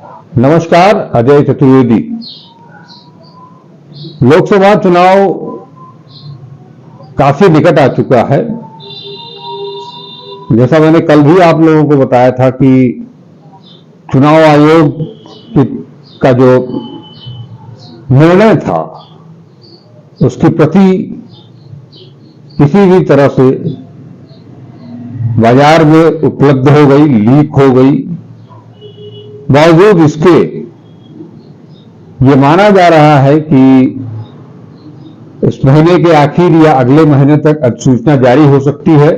नमस्कार, अजय चतुर्वेदी। लोकसभा चुनाव काफी निकट आ चुका है। जैसा मैंने कल भी आप लोगों को बताया था कि चुनाव आयोग का जो निर्णय था उसकी प्रति किसी भी तरह से बाजार में उपलब्ध हो गई, लीक हो गई। बावजूद इसके ये माना जा रहा है कि इस महीने के आखिर या अगले महीने तक अधिसूचना जारी हो सकती है।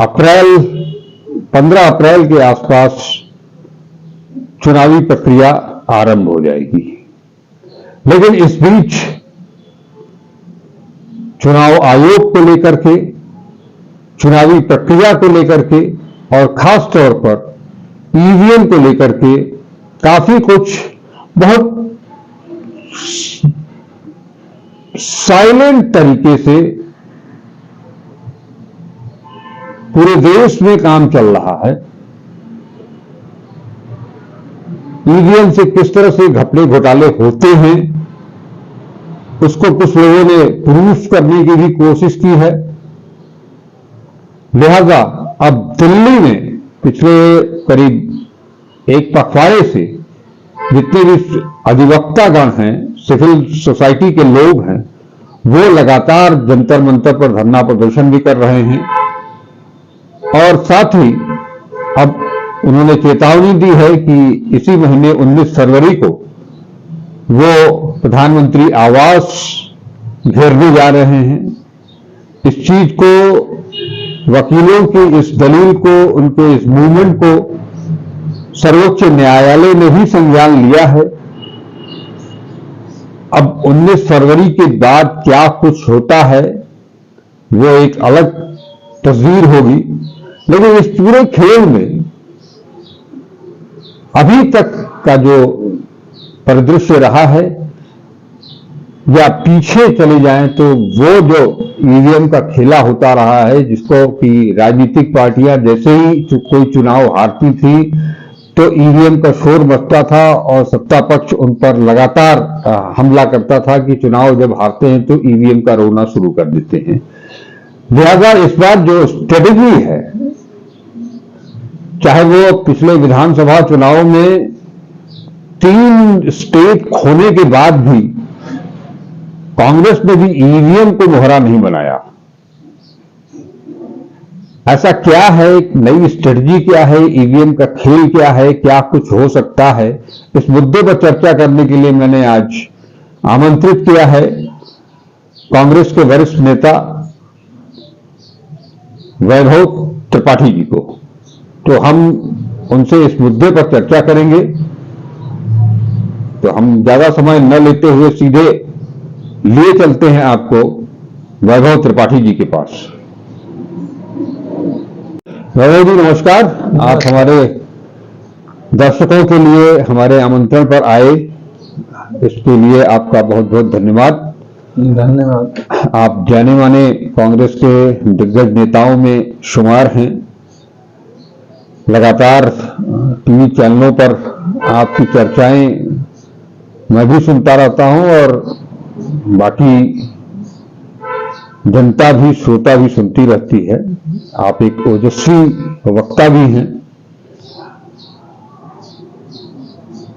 15 अप्रैल के आसपास चुनावी प्रक्रिया आरंभ हो जाएगी। लेकिन इस बीच चुनाव आयोग को लेकर के, चुनावी प्रक्रिया को लेकर के और खास तौर पर ईवीएम को लेकर के काफी कुछ बहुत साइलेंट तरीके से पूरे देश में काम चल रहा है। ईवीएम से किस तरह से घपले घोटाले होते हैं उसको कुछ लोगों ने प्रूफ करने की भी कोशिश की है। लिहाजा अब दिल्ली में पिछले करीब एक पखवाड़े से जितने भी अधिवक्तागण हैं, सिविल सोसाइटी के लोग हैं, वो लगातार जंतर मंतर पर धरना प्रदर्शन भी कर रहे हैं। और साथ ही अब उन्होंने चेतावनी दी है कि इसी महीने 19 फरवरी को वो प्रधानमंत्री आवास घेरने जा रहे हैं। इस चीज को, वकीलों की इस दलील को, उनके इस मूवमेंट को सर्वोच्च न्यायालय ने भी संज्ञान लिया है। अब 19 फरवरी के बाद क्या कुछ होता है वो एक अलग तस्वीर होगी। लेकिन इस पूरे खेल में अभी तक का जो परिदृश्य रहा है, या पीछे चले जाएं तो वो जो ईवीएम का खेला होता रहा है, जिसको कि राजनीतिक पार्टियां जैसे ही कोई चुनाव हारती थी तो ईवीएम का शोर मचता था और सत्ता पक्ष उन पर लगातार हमला करता था कि चुनाव जब हारते हैं तो ईवीएम का रोना शुरू कर देते हैं। लिहाजा इस बार जो स्ट्रेटेजी है, चाहे वो पिछले विधानसभा चुनाव में 3 स्टेट खोने के बाद भी कांग्रेस ने भी ईवीएम को मोहरा नहीं बनाया। ऐसा क्या है, एक नई स्ट्रेटजी क्या है, ईवीएम का खेल क्या है, क्या कुछ हो सकता है, इस मुद्दे पर चर्चा करने के लिए मैंने आज आमंत्रित किया है कांग्रेस के वरिष्ठ नेता वैभव त्रिपाठी जी को। तो हम उनसे इस मुद्दे पर चर्चा करेंगे। तो हम ज्यादा समय न लेते हुए सीधे लिए चलते हैं आपको वैभव त्रिपाठी जी के पास। वैभव जी नमस्कार। आप हमारे दर्शकों के लिए हमारे आमंत्रण पर आए, इसके लिए आपका बहुत बहुत धन्यवाद। धन्यवाद। आप जाने माने कांग्रेस के दिग्गज नेताओं में शुमार हैं। लगातार टीवी चैनलों पर आपकी चर्चाएं मैं भी सुनता रहता हूं और बाकी जनता भी, श्रोता भी सुनती रहती है। आप एक ओजस्वी वक्ता भी हैं।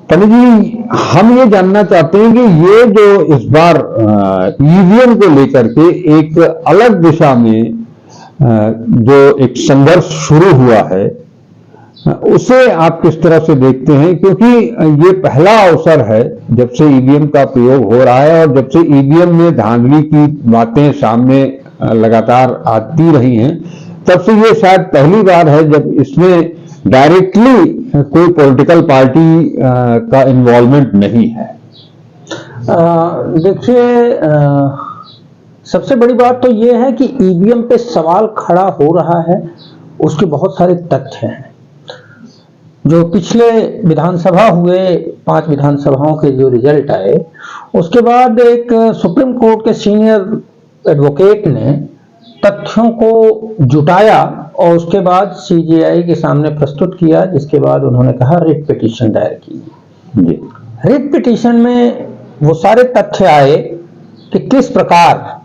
तनु जी, हम ये जानना चाहते हैं कि ये जो इस बार ईवीएम को लेकर के एक अलग दिशा में जो एक संघर्ष शुरू हुआ है, उसे आप किस तरह से देखते हैं? क्योंकि ये पहला अवसर है जब से ईवीएम का प्रयोग हो रहा है और जब से ईवीएम में धांधली की बातें सामने लगातार आती रही हैं, तब से ये शायद पहली बार है जब इसमें डायरेक्टली कोई पॉलिटिकल पार्टी का इन्वॉल्वमेंट नहीं है। देखिए, सबसे बड़ी बात तो ये है कि ईवीएम पे सवाल खड़ा हो रहा है, उसके बहुत सारे तथ्य हैं। जो पिछले विधानसभा हुए 5 विधानसभाओं के जो रिजल्ट आए, उसके बाद एक सुप्रीम कोर्ट के सीनियर एडवोकेट ने तथ्यों को जुटाया और उसके बाद सीजेआई के सामने प्रस्तुत किया, जिसके बाद उन्होंने कहा रिट पिटीशन दायर कीजिए। रिट पिटीशन में वो सारे तथ्य आए कि किस प्रकार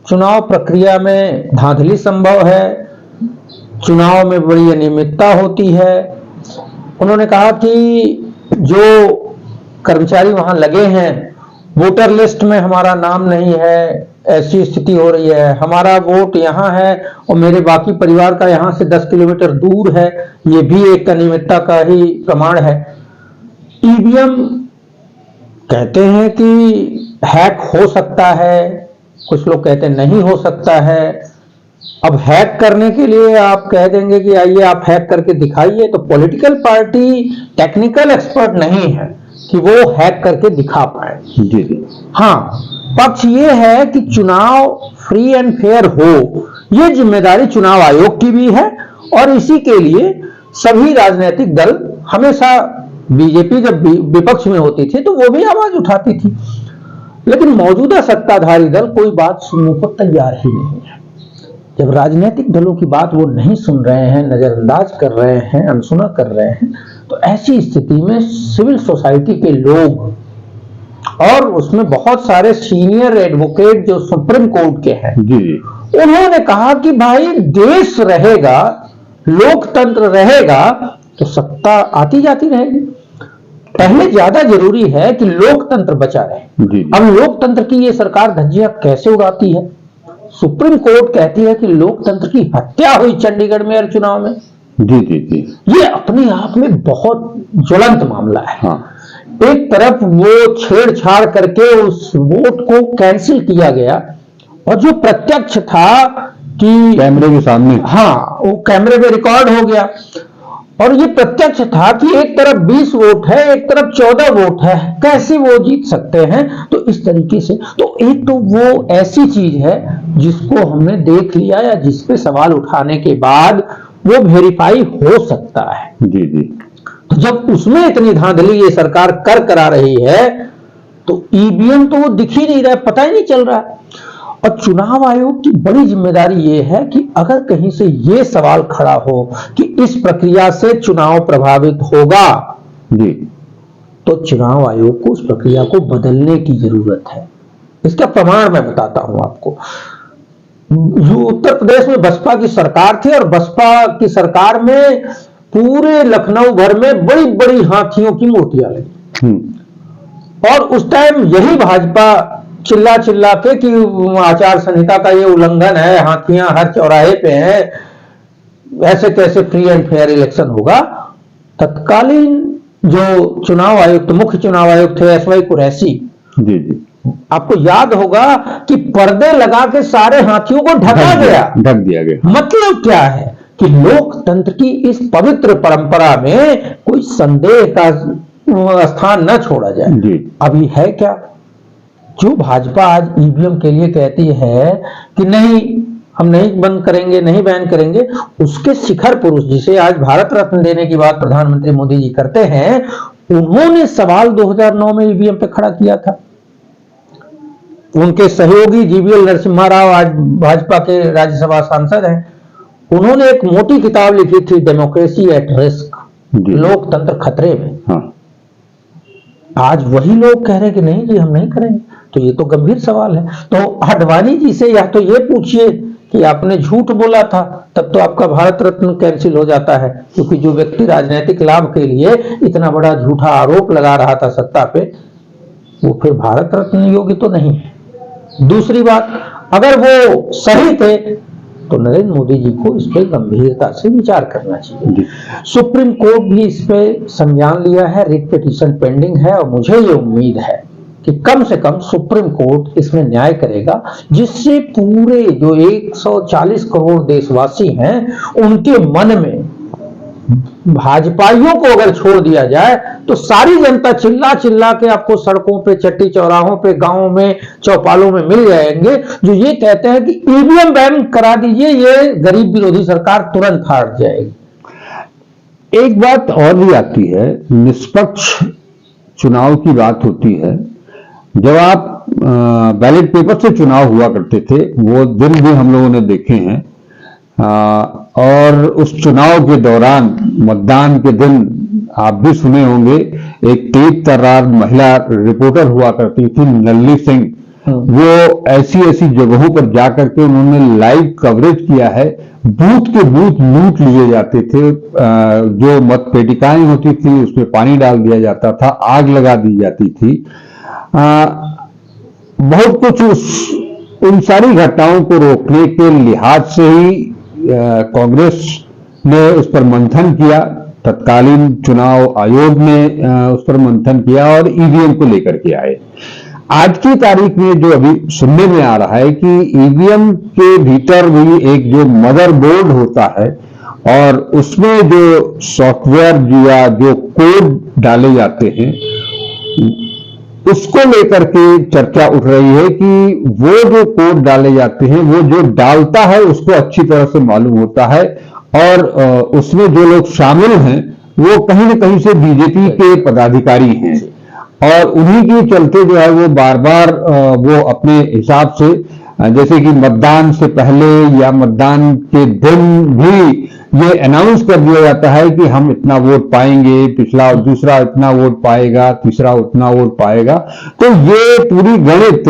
चुनाव प्रक्रिया में धांधली संभव है, चुनाव में बड़ी अनियमितता होती है। उन्होंने कहा कि जो कर्मचारी वहां लगे हैं, वोटर लिस्ट में हमारा नाम नहीं है, ऐसी स्थिति हो रही है, हमारा वोट यहाँ है और मेरे बाकी परिवार का यहाँ से 10 किलोमीटर दूर है, ये भी एक अनियमितता का ही प्रमाण है। ईवीएम कहते हैं कि हैक हो सकता है, कुछ लोग कहते हैं नहीं हो सकता है। अब हैक करने के लिए आप कह देंगे कि आइए आप हैक करके दिखाइए, तो पॉलिटिकल पार्टी टेक्निकल एक्सपर्ट नहीं है कि वो हैक करके दिखा पाए। जी। हाँ, पक्ष ये है कि चुनाव फ्री एंड फेयर हो, ये जिम्मेदारी चुनाव आयोग की भी है और इसी के लिए सभी राजनीतिक दल, हमेशा बीजेपी जब विपक्ष में होती थी तो वो भी आवाज उठाती थी, लेकिन मौजूदा सत्ताधारी दल कोई बात सुनने को तैयार ही नहीं है। जब राजनीतिक दलों की बात वो नहीं सुन रहे हैं, नजरअंदाज कर रहे हैं, अनसुना कर रहे हैं, तो ऐसी स्थिति में सिविल सोसाइटी के लोग और उसमें बहुत सारे सीनियर एडवोकेट जो सुप्रीम कोर्ट के हैं, जी, उन्होंने कहा कि भाई देश रहेगा, लोकतंत्र रहेगा तो सत्ता आती जाती रहेगी। पहले ज्यादा जरूरी है कि लोकतंत्र बचा रहे। जी। अब लोकतंत्र की ये सरकार धज्जियां कैसे उड़ाती है? सुप्रीम कोर्ट कहती है कि लोकतंत्र की हत्या हुई चंडीगढ़ में और चुनाव में। जी जी जी। ये अपने आप में बहुत ज्वलंत मामला है। हाँ। एक तरफ वो छेड़छाड़ करके उस वोट को कैंसिल किया गया और जो प्रत्यक्ष था कि कैमरे के सामने, हाँ, वो कैमरे में रिकॉर्ड हो गया और ये प्रत्यक्ष था कि एक तरफ 20 वोट है, एक तरफ 14 वोट है, कैसे वो जीत सकते हैं? तो इस तरीके से, तो एक तो वो ऐसी चीज है जिसको हमने देख लिया या जिस पे सवाल उठाने के बाद वो वेरीफाई हो सकता है। जी जी। तो जब उसमें इतनी धांधली ये सरकार करा रही है तो ईवीएम तो वो दिख ही नहीं रहा, पता ही नहीं चल रहा। और चुनाव आयोग की बड़ी जिम्मेदारी ये है कि अगर कहीं से ये सवाल खड़ा हो कि इस प्रक्रिया से चुनाव प्रभावित होगा, जी, तो चुनाव आयोग को उस प्रक्रिया को बदलने की जरूरत है। इसका प्रमाण मैं बताता हूं आपको। उत्तर प्रदेश में बसपा की सरकार थी और बसपा की सरकार में पूरे लखनऊ भर में बड़ी बड़ी हाथियों की मूर्तियां लगी और उस टाइम यही भाजपा चिल्ला चिल्ला के कि आचार संहिता का ये उल्लंघन है, हाथियां हर चौराहे पे हैं, ऐसे कैसे फ्री एंड फेयर इलेक्शन होगा। तत्कालीन जो चुनाव आयुक्त, मुख्य चुनाव आयुक्त थे एसवाई कुरैशी, जी जी, आपको याद होगा कि पर्दे लगा के सारे हाथियों को ढक दिया गया। मतलब क्या है कि लोकतंत्र की इस पवित्र परंपरा में कोई संदेह का स्थान न छोड़ा जाए। जी। अभी है क्या? जो भाजपा आज ईवीएम के लिए कहती है कि नहीं, हम नहीं बंद करेंगे, नहीं बैन करेंगे, उसके शिखर पुरुष जिसे आज भारत रत्न देने की बात प्रधानमंत्री मोदी जी करते हैं, उन्होंने सवाल 2009 में ईवीएम पे खड़ा किया था। उनके सहयोगी जीवीएल नरसिम्हा राव आज भाजपा के राज्यसभा सांसद हैं, उन्होंने एक मोटी किताब लिखी थी, डेमोक्रेसी एट रिस्क, लोकतंत्र खतरे में। हाँ। आज वही लोग कह रहे हैं कि नहीं जी हम नहीं करेंगे, तो ये तो गंभीर सवाल है। तो आडवाणी जी से या तो ये पूछिए कि आपने झूठ बोला था, तब तो आपका भारत रत्न कैंसिल हो जाता है, क्योंकि जो व्यक्ति राजनीतिक लाभ के लिए इतना बड़ा झूठा आरोप लगा रहा था सत्ता पे, वो फिर भारत रत्न योग्य तो नहीं है। दूसरी बात, अगर वो सही थे तो नरेंद्र मोदी जी को इस पर गंभीरता से विचार करना चाहिए। सुप्रीम कोर्ट भी इस पे संज्ञान लिया है, रिट पिटीशन पेंडिंग है और मुझे ये उम्मीद है कि कम से कम सुप्रीम कोर्ट इसमें न्याय करेगा, जिससे पूरे जो 140 करोड़ देशवासी हैं उनके मन में भाजपाइयों को अगर छोड़ दिया जाए तो सारी जनता चिल्ला चिल्ला के आपको सड़कों पे, चट्टी चौराहों पे, गांवों में, चौपालों में मिल जाएंगे जो ये कहते हैं कि ईवीएम बैन करा दीजिए, ये गरीब विरोधी सरकार तुरंत हार जाएगी। एक बात और भी आती है, निष्पक्ष चुनाव की बात होती है। जब आप बैलेट पेपर से चुनाव हुआ करते थे, वो दिन भी हम लोगों ने देखे हैं। और उस चुनाव के दौरान, मतदान के दिन, आप भी सुने होंगे, एक तेज तर्रार महिला रिपोर्टर हुआ करती थी, नल्ली सिंह। वो ऐसी ऐसी जगहों पर जाकर के उन्होंने लाइव कवरेज किया है। बूथ के बूथ लूट लिए जाते थे, जो मत पेटिकाएं होती थी उसमें पानी डाल दिया जाता था, आग लगा दी जाती थी। बहुत कुछ उन सारी घटनाओं को रोकने के लिहाज से ही कांग्रेस ने उस पर मंथन किया, तत्कालीन चुनाव आयोग ने उस पर मंथन किया और ईवीएम को लेकर के आए। आज की तारीख में जो अभी सुनने में आ रहा है कि ईवीएम के भीतर भी एक जो मदरबोर्ड होता है और उसमें जो सॉफ्टवेयर या जो कोड डाले जाते हैं, उसको लेकर के चर्चा उठ रही है कि वो जो कोड डाले जाते हैं, वो जो डालता है उसको अच्छी तरह से मालूम होता है और उसमें जो लोग शामिल हैं वो कहीं न कहीं से बीजेपी के पदाधिकारी हैं और उन्हीं के चलते जो है वो बार बार वो अपने हिसाब से, जैसे कि मतदान से पहले या मतदान के दिन भी ये अनाउंस कर दिया जाता है कि हम इतना वोट पाएंगे, पिछला दूसरा इतना वोट पाएगा, तीसरा उतना वोट पाएगा। तो ये पूरी गणित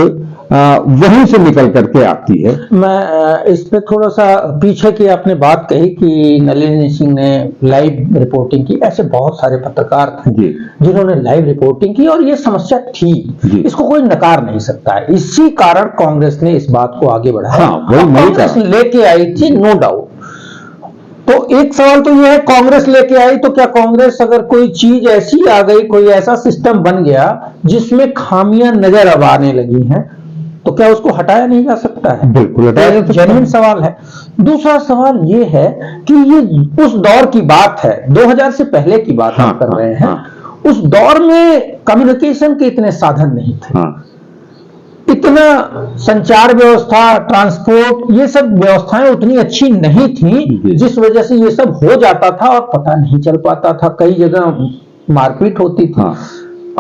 वहीं से निकल करके आती है। मैं इस पे थोड़ा सा पीछे की आपने बात कही कि नलिनी सिंह ने लाइव रिपोर्टिंग की। ऐसे बहुत सारे पत्रकार थे जिन्होंने लाइव रिपोर्टिंग की और ये समस्या थी, इसको कोई नकार नहीं सकता है। इसी कारण कांग्रेस ने इस बात को आगे बढ़ाया। कांग्रेस लेके आई थी, नो डाउट। तो एक सवाल तो यह है, कांग्रेस लेके आई तो क्या कांग्रेस अगर कोई चीज ऐसी आ गई, कोई ऐसा सिस्टम बन गया जिसमें खामियां नजर अब आने लगी हैं, तो क्या उसको हटाया नहीं जा सकता है? बिल्कुल हटाया जा सकता है। जेन्युइन सवाल है। दूसरा सवाल ये है कि ये उस दौर की बात है, 2000 से पहले की बात हम कर रहे हैं। उस दौर में कम्युनिकेशन के इतने साधन नहीं थे, इतना संचार व्यवस्था, ट्रांसपोर्ट, ये सब व्यवस्थाएं उतनी अच्छी नहीं थी, जिस वजह से ये सब हो जाता था और पता नहीं चल पाता था। कई जगह मारपीट होती थी।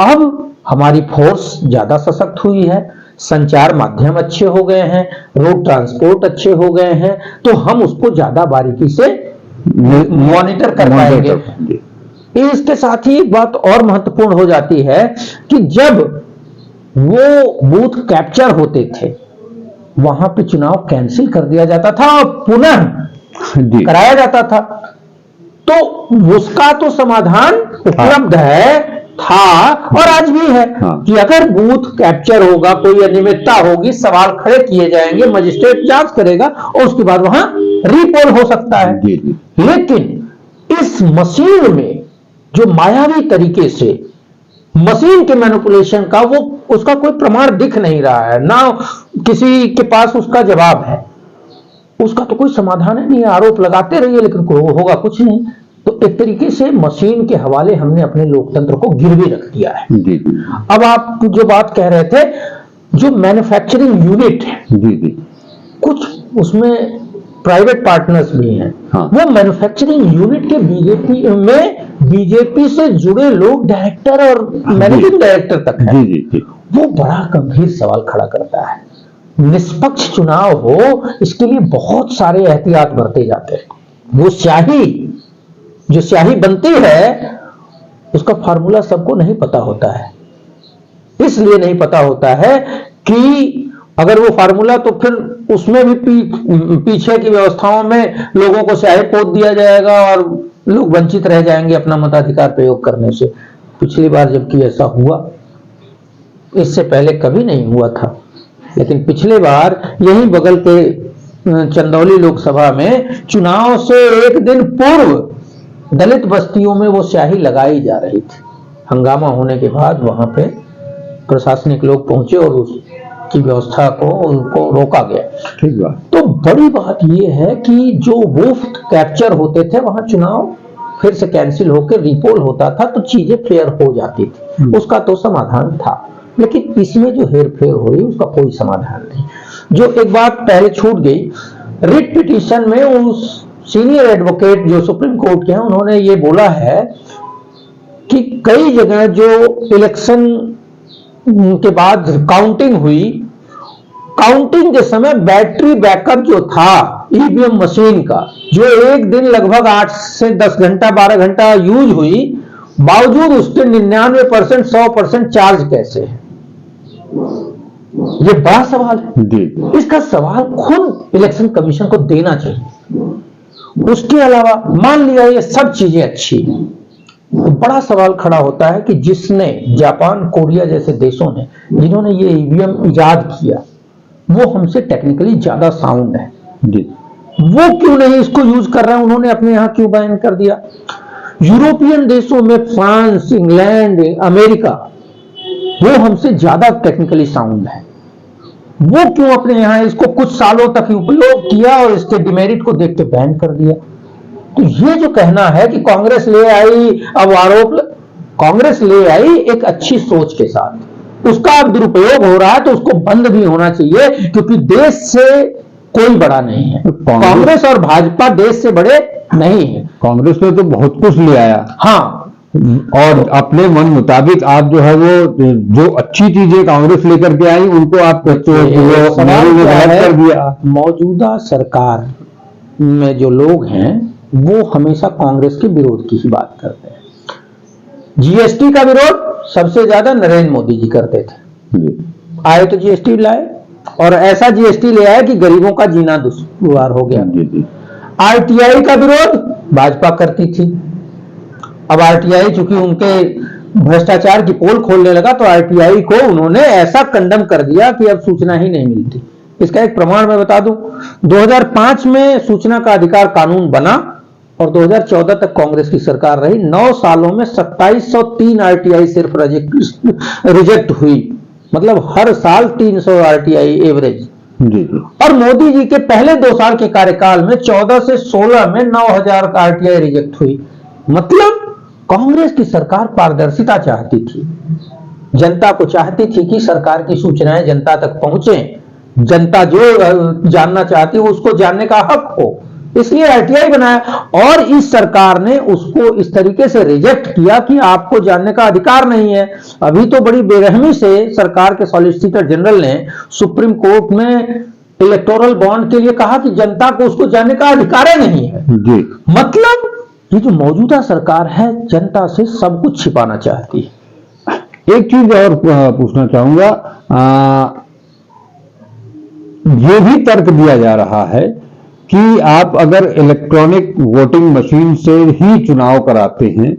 अब हमारी फोर्स ज्यादा सशक्त हुई है, संचार माध्यम अच्छे हो गए हैं, रोड ट्रांसपोर्ट अच्छे हो गए हैं, तो हम उसको ज्यादा बारीकी से मॉनिटर कर पाएंगे। इसके साथ ही एक बात और महत्वपूर्ण हो जाती है कि जब वो बूथ कैप्चर होते थे, वहां पे चुनाव कैंसिल कर दिया जाता था और पुनः कराया जाता था, तो उसका तो समाधान उपलब्ध है, था और आज भी है कि अगर बूथ कैप्चर होगा, कोई अनियमितता होगी, सवाल खड़े किए जाएंगे, मजिस्ट्रेट जांच करेगा और उसके बाद वहां रीपोल हो सकता है। लेकिन इस मशीन में जो मायावी तरीके से मशीन के मैनिपुलेशन का, वो उसका कोई प्रमाण दिख नहीं रहा है, ना किसी के पास उसका जवाब है, उसका तो कोई समाधान है नहीं। आरोप लगाते रहिए लेकिन होगा कुछ नहीं। तो एक तरीके से मशीन के हवाले हमने अपने लोकतंत्र को गिरवी रख दिया है। अब आप जो बात कह रहे थे, जो मैन्युफैक्चरिंग यूनिट है, कुछ उसमें प्राइवेट पार्टनर्स भी हैं। वो मैन्युफैक्चरिंग यूनिट के बीजेपी से जुड़े लोग, डायरेक्टर और मैनेजिंग डायरेक्टर तक है। वो बड़ा गंभीर सवाल खड़ा करता है। निष्पक्ष चुनाव हो, इसके लिए बहुत सारे एहतियात बरते जाते हैं। वो जो स्याही बनती है, उसका फार्मूला सबको नहीं पता होता है। इसलिए नहीं पता होता है कि अगर वो फार्मूला, तो फिर उसमें भी पीछे की व्यवस्थाओं में लोगों को स्याही पोत दिया जाएगा और लोग वंचित रह जाएंगे अपना मताधिकार प्रयोग करने से। पिछली बार जबकि ऐसा हुआ, इससे पहले कभी नहीं हुआ था, लेकिन पिछले बार यही बगल के चंदौली लोकसभा में चुनाव से एक दिन पूर्व दलित बस्तियों में वो स्याही लगाई जा रही थी। हंगामा होने के बाद वहां पे प्रशासनिक लोग पहुंचे और उसकी व्यवस्था को उनको रोका गया। ठीक बात। तो बड़ी बात यह है कि जो बूथ कैप्चर होते थे, वहां चुनाव फिर से कैंसिल होकर रिपोल होता था, तो चीजें फेयर हो जाती थी, उसका तो समाधान था। लेकिन इसमें जो हेरफेर हो रही, उसका कोई समाधान नहीं। जो एक बात पहले छूट गई, रिट पिटीशन में उस सीनियर एडवोकेट जो सुप्रीम कोर्ट के हैं, उन्होंने ये बोला है कि कई जगह जो इलेक्शन के बाद काउंटिंग हुई। काउंटिंग के समय बैटरी बैकअप जो था ईवीएम मशीन का, जो एक दिन लगभग 8 से 10 घंटा 12 घंटा यूज हुई, बावजूद उसके 99% 100% चार्ज कैसे है? ये बड़ा सवाल है। इसका सवाल खुद इलेक्शन कमीशन को देना चाहिए। उसके अलावा मान लिया ये सब चीजें अच्छी हैं, तो बड़ा सवाल खड़ा होता है कि जिसने जापान, कोरिया जैसे देशों ने, जिन्होंने ये ईवीएम इजाद किया, वो हमसे टेक्निकली ज्यादा साउंड है, वो क्यों नहीं इसको यूज कर रहे हैं? उन्होंने अपने यहां क्यों बैन कर दिया? यूरोपियन देशों में फ्रांस, इंग्लैंड, अमेरिका, वो हमसे ज्यादा टेक्निकली साउंड है, वो क्यों अपने यहां इसको कुछ सालों तक उपयोग किया और इसके डिमेरिट को देख के बैन कर दिया? तो ये जो कहना है कि कांग्रेस ले आई, अब आरोप, कांग्रेस ले आई एक अच्छी सोच के साथ, उसका अब दुरुपयोग हो रहा है तो उसको बंद भी होना चाहिए, क्योंकि देश से कोई बड़ा नहीं है। कांग्रेस और भाजपा देश से बड़े नहीं है। कांग्रेस ने तो बहुत कुछ ले आया, हाँ, और अपने मन मुताबिक आप जो है वो जो अच्छी चीजें कांग्रेस लेकर के आई उनको आप गलत कर दिया। मौजूदा सरकार में जो लोग हैं वो हमेशा कांग्रेस के विरोध की ही बात करते हैं। जीएसटी का विरोध सबसे ज्यादा नरेंद्र मोदी जी करते थे। आए तो जीएसटी लाए, और ऐसा जीएसटी ले आए कि गरीबों का जीना दुश्वार हो गया। आरटीआई का विरोध भाजपा करती थी। अब आरटीआई चूंकि उनके भ्रष्टाचार की पोल खोलने लगा, तो आरटीआई को उन्होंने ऐसा कंडम कर दिया कि अब सूचना ही नहीं मिलती। इसका एक प्रमाण मैं बता दूं, 2005 में सूचना का अधिकार कानून बना और 2014 तक कांग्रेस की सरकार रही। 9 सालों में 2703 आरटीआई सिर्फ रिजेक्ट हुई, मतलब हर साल 300 आरटीआई एवरेज। और मोदी जी के पहले 2 साल के कार्यकाल में 14 से 16 में 9000 आरटीआई रिजेक्ट हुई। मतलब कांग्रेस की सरकार पारदर्शिता चाहती थी, जनता को चाहती थी कि सरकार की सूचनाएं जनता तक पहुंचे, जनता जो जानना चाहती है उसको जानने का हक हो, इसलिए आरटीआई बनाया। और इस सरकार ने उसको इस तरीके से रिजेक्ट किया कि आपको जानने का अधिकार नहीं है। अभी तो बड़ी बेरहमी से सरकार के सॉलिसिटर जनरल ने सुप्रीम कोर्ट में इलेक्टोरल बॉन्ड के लिए कहा कि जनता को उसको जानने का अधिकार ही नहीं है। मतलब ये जो मौजूदा सरकार है जनता से सब कुछ छिपाना चाहती है। एक चीज और पूछना चाहूंगा, ये भी तर्क दिया जा रहा है कि आप अगर इलेक्ट्रॉनिक वोटिंग मशीन से ही चुनाव कराते हैं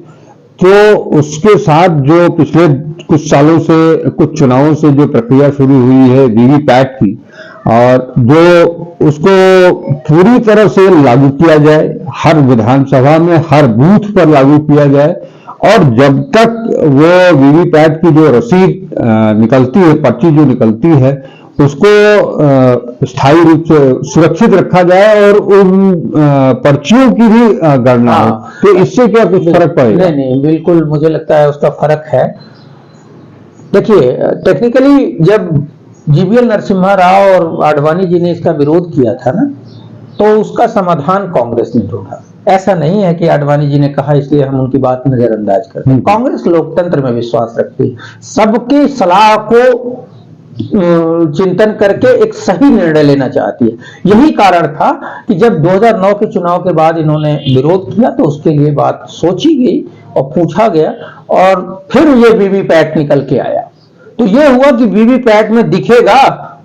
तो उसके साथ जो पिछले कुछ सालों से, कुछ चुनावों से जो प्रक्रिया शुरू हुई है वीवीपैट की, और जो उसको पूरी तरह से लागू किया जाए, हर विधानसभा में हर बूथ पर लागू किया जाए, और जब तक वो वीवीपैट की जो रसीद निकलती है, पर्ची जो निकलती है, उसको स्थायी रूप से सुरक्षित रखा जाए और उन पर्चियों की भी गणना हो, तो इससे क्या कुछ फर्क पड़ेगा? नहीं, बिल्कुल मुझे लगता है उसका फर्क है। देखिए, टेक्निकली जब जीवीएल नरसिम्हा राव और आडवाणी जी ने इसका विरोध किया था ना, तो उसका समाधान कांग्रेस ने ढूंढा। ऐसा नहीं है कि आडवाणी जी ने कहा इसलिए हम उनकी बात नजरअंदाज करते हैं। कांग्रेस लोकतंत्र में विश्वास रखती है, सबकी सलाह को चिंतन करके एक सही निर्णय लेना चाहती है। यही कारण था कि जब 2009 के चुनाव के बाद इन्होंने विरोध किया तो उसके लिए बात सोची गई और पूछा गया, और फिर ये वीवीपैट निकल के आया। तो ये हुआ कि वीवीपैट में दिखेगा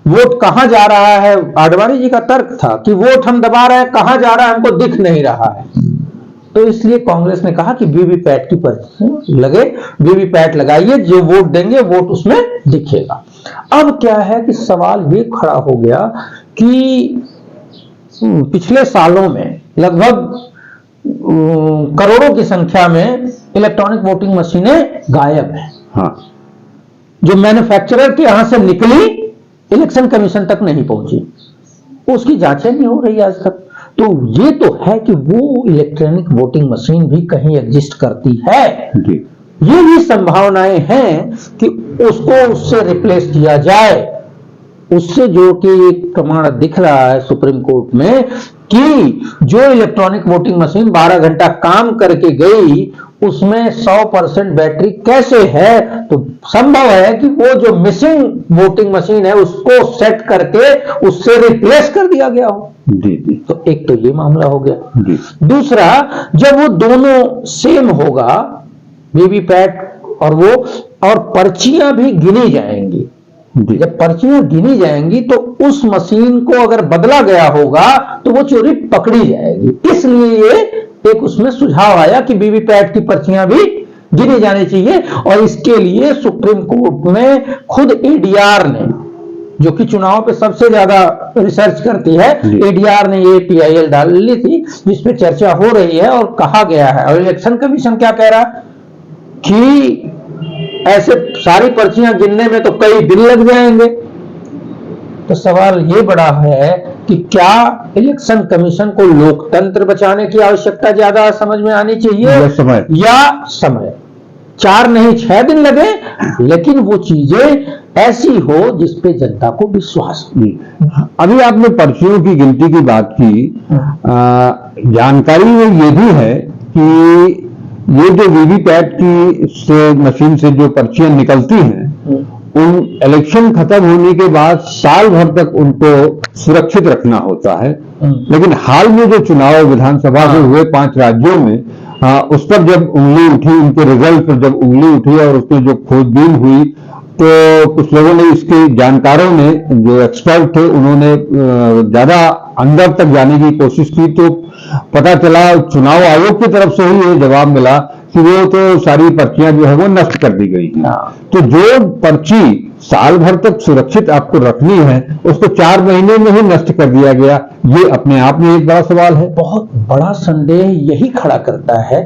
वोट कहां जा रहा है। आडवाणी जी का तर्क था कि वोट हम दबा रहे हैं, कहां जा रहा है हमको दिख नहीं रहा है। तो इसलिए कांग्रेस ने कहा कि वीवीपैट की पर्ची लगे, वीवीपैट लगाइए, जो वोट देंगे वोट उसमें दिखेगा। अब क्या है कि सवाल ये खड़ा हो गया कि पिछले सालों में लगभग करोड़ों की संख्या में इलेक्ट्रॉनिक वोटिंग मशीनें गायब हैं। हाँ, जो मैन्युफैक्चरर के यहां से निकली इलेक्शन कमीशन तक नहीं पहुंची, उसकी जांचें नहीं हो रही आज तक। तो ये तो है कि वो इलेक्ट्रॉनिक वोटिंग मशीन भी कहीं एग्जिस्ट करती है। ये भी संभावनाएं हैं कि उसको उससे रिप्लेस किया जाए, उससे जो कि एक प्रमाण दिख रहा है सुप्रीम कोर्ट में कि जो इलेक्ट्रॉनिक वोटिंग मशीन 12 घंटा काम करके गई उसमें 100% बैटरी कैसे है? तो संभव है कि वो जो मिसिंग वोटिंग मशीन है उसको सेट करके उससे रिप्लेस कर दिया गया हो। जी जी। तो एक तो ये मामला हो गया। जी। दूसरा, जब वो दोनों सेम होगा, वीवीपैट और वो, और पर्चियां भी गिनी जाएंगी, जब पर्चियां गिनी जाएंगी तो उस मशीन को अगर बदला गया होगा तो वो चोरी पकड़ी जाएगी। इसलिए ये एक उसमें सुझाव आया कि वीवीपैट की पर्चियां भी गिनी जानी चाहिए, और इसके लिए सुप्रीम कोर्ट में खुद एडीआर ने, जो कि चुनाव पे सबसे ज्यादा रिसर्च करती है, एडीआर ने ये पीआईएल डाली थी जिसपे चर्चा हो रही है, और कहा गया है, और इलेक्शन कमीशन क्या कह रहा है कि ऐसे सारी पर्चियां गिनने में तो कई दिन लग जाएंगे। तो सवाल ये बड़ा है कि क्या इलेक्शन कमीशन को लोकतंत्र बचाने की आवश्यकता ज्यादा समझ में आनी चाहिए या समय? 4 नहीं 6 दिन लगे, लेकिन वो चीजें ऐसी हो जिसपे जनता को विश्वास हो। अभी आपने पर्चियों की गिनती की बात की, जानकारी में ये भी है कि ये जो वीवीपैट की से मशीन से जो पर्चियां निकलती हैं, उन इलेक्शन खत्म होने के बाद साल भर तक उनको सुरक्षित रखना होता है। लेकिन हाल में जो चुनाव विधानसभा के हुए 5 राज्यों में, उस पर जब उंगली उठी, उनके रिजल्ट पर जब उंगली उठी और उसमें जो खोजबीन हुई, तो कुछ लोगों ने, इसके जानकारों ने, जो एक्सपर्ट थे, उन्होंने ज्यादा अंदर तक जाने की कोशिश की, तो पता चला चुनाव आयोग की तरफ से ही ये जवाब मिला कि वो तो सारी पर्चियां जो है वो नष्ट कर दी गई थी। तो जो पर्ची साल भर तक सुरक्षित आपको रखनी है, उसको 4 महीने में ही नष्ट कर दिया गया, ये अपने आप में एक बड़ा सवाल है। बहुत बड़ा संदेह यही खड़ा करता है,